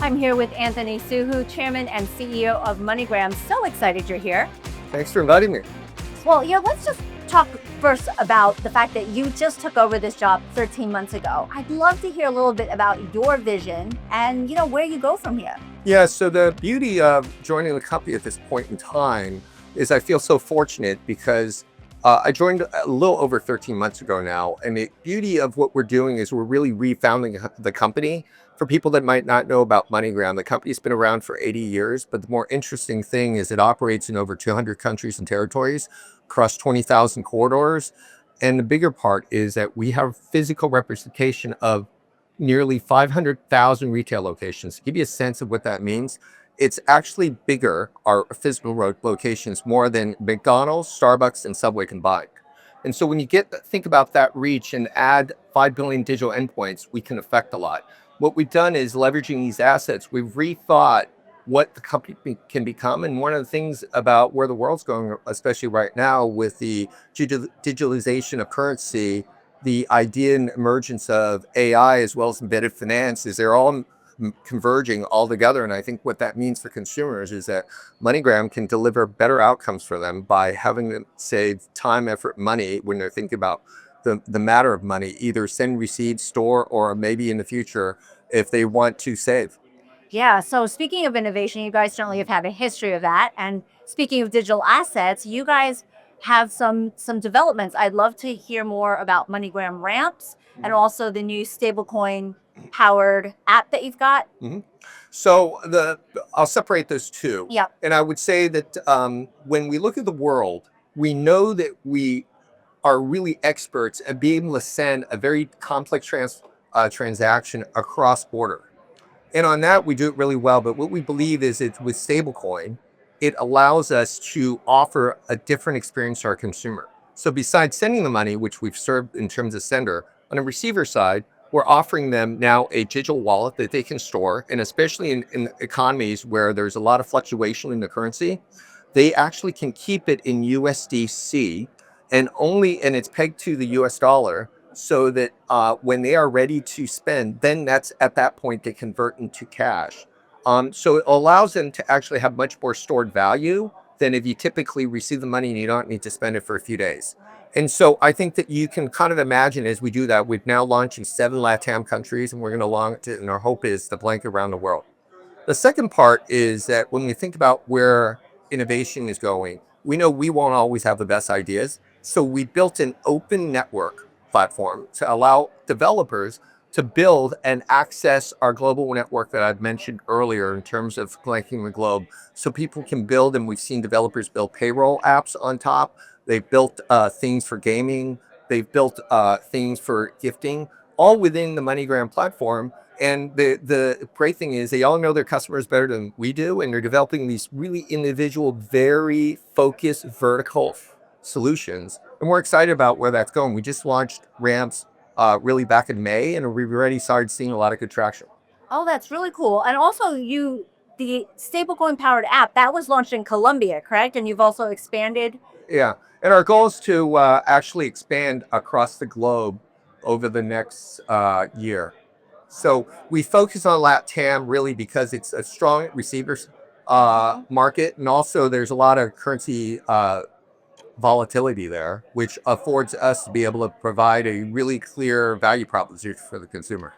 I'm here with Anthony Soohoo, Chairman and CEO of MoneyGram. So excited you're here. Thanks for inviting me. Well, let's just talk first about the fact that you just took over this job 13 months ago. I'd love to hear a little bit about your vision and, where you go from here. Yeah, so the beauty of joining the company at this point in time is I feel so fortunate because I joined a little over 13 months ago now. And the beauty of what we're doing is we're really refounding the company. For people that might not know about MoneyGram, the company's been around for 80 years, but the more interesting thing is it operates in over 200 countries and territories across 20,000 corridors. And the bigger part is that we have physical representation of nearly 500,000 retail locations. To give you a sense of what that means, it's actually bigger, our physical locations, more than McDonald's, Starbucks, and Subway combined. And so when you think about that reach and add 5 billion digital endpoints, we can affect a lot. What we've done is leveraging these assets, we've rethought what the company can become. And one of the things about where the world's going, especially right now with the digitalization of currency, the idea and emergence of AI as well as embedded finance, is they're all converging all together. And I think what that means for consumers is that MoneyGram can deliver better outcomes for them by having them save time, effort, money when they're thinking about the matter of money, either send, receive, store, or maybe in the future if they want to save. Yeah, so speaking of innovation, you guys certainly have had a history of that. And speaking of digital assets, you guys have some developments. I'd love to hear more about MoneyGram Ramps and also the new stablecoin-powered app that you've got. So I'll separate those two. Yeah. And I would say that when we look at the world, we know that we are really experts at being able to send a very complex transaction across border. And on that, we do it really well. But what we believe is it's with stablecoin, it allows us to offer a different experience to our consumer. So besides sending the money, which we've served in terms of sender, on the receiver side, we're offering them now a digital wallet that they can store. And especially in economies where there's a lot of fluctuation in the currency, they actually can keep it in USDC and it's pegged to the US dollar, so that when they are ready to spend, then that's at that point they convert into cash. So it allows them to actually have much more stored value than if you typically receive the money and you don't need to spend it for a few days. And so I think that you can kind of imagine as we do that, we've now launched in 7 LATAM countries, and we're going to launch it, and our hope is to blanket around the world. The second part is that when we think about where innovation is going, we know we won't always have the best ideas. So we built an open network platform to allow developers to build and access our global network that I've mentioned earlier in terms of connecting the globe. So people can build, and we've seen developers build payroll apps on top. They've built things for gaming. They've built things for gifting, all within the MoneyGram platform. And the great thing is they all know their customers better than we do, and they're developing these really individual, very focused vertical solutions. And we're excited about where that's going. We just launched Ramps really back in May, and we've already started seeing a lot of good traction. Oh, that's really cool. And also the stablecoin-powered app, that was launched in Colombia, correct? And you've also expanded? Yeah, and our goal is to actually expand across the globe over the next year. So we focus on LATAM really because it's a strong receivers market, and also there's a lot of currency volatility there, which affords us to be able to provide a really clear value proposition for the consumer.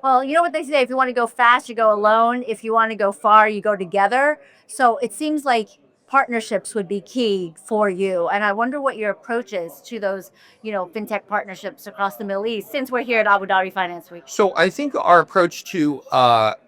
Well, you know what they say, if you want to go fast, you go alone. If you want to go far, you go together. So it seems like partnerships would be key for you. And I wonder what your approach is to those, fintech partnerships across the Middle East, since we're here at Abu Dhabi Finance Week. So I think our approach to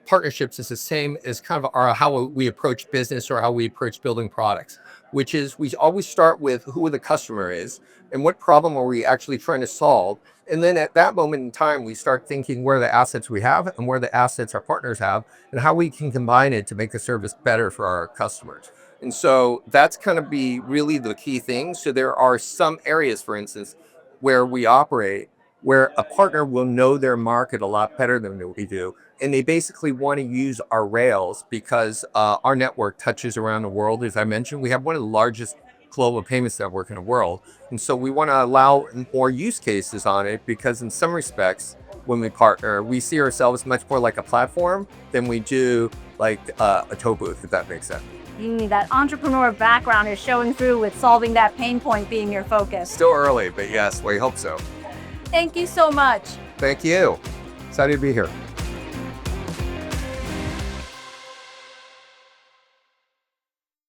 partnerships is the same as kind of how we approach business or how we approach building products, which is we always start with who the customer is and what problem are we actually trying to solve. And then at that moment in time, we start thinking where the assets we have and where the assets our partners have and how we can combine it to make the service better for our customers. And so that's going to be really the key thing. So there are some areas, for instance, where we operate, where a partner will know their market a lot better than we do. And they basically want to use our rails because our network touches around the world. As I mentioned, we have one of the largest global payments network in the world. And so we want to allow more use cases on it because in some respects, when we partner. We see ourselves much more like a platform than we do like a toll booth, if that makes sense. That entrepreneur background is showing through with solving that pain point being your focus. Still early, but yes, we hope so. Thank you so much. Thank you. Excited to be here.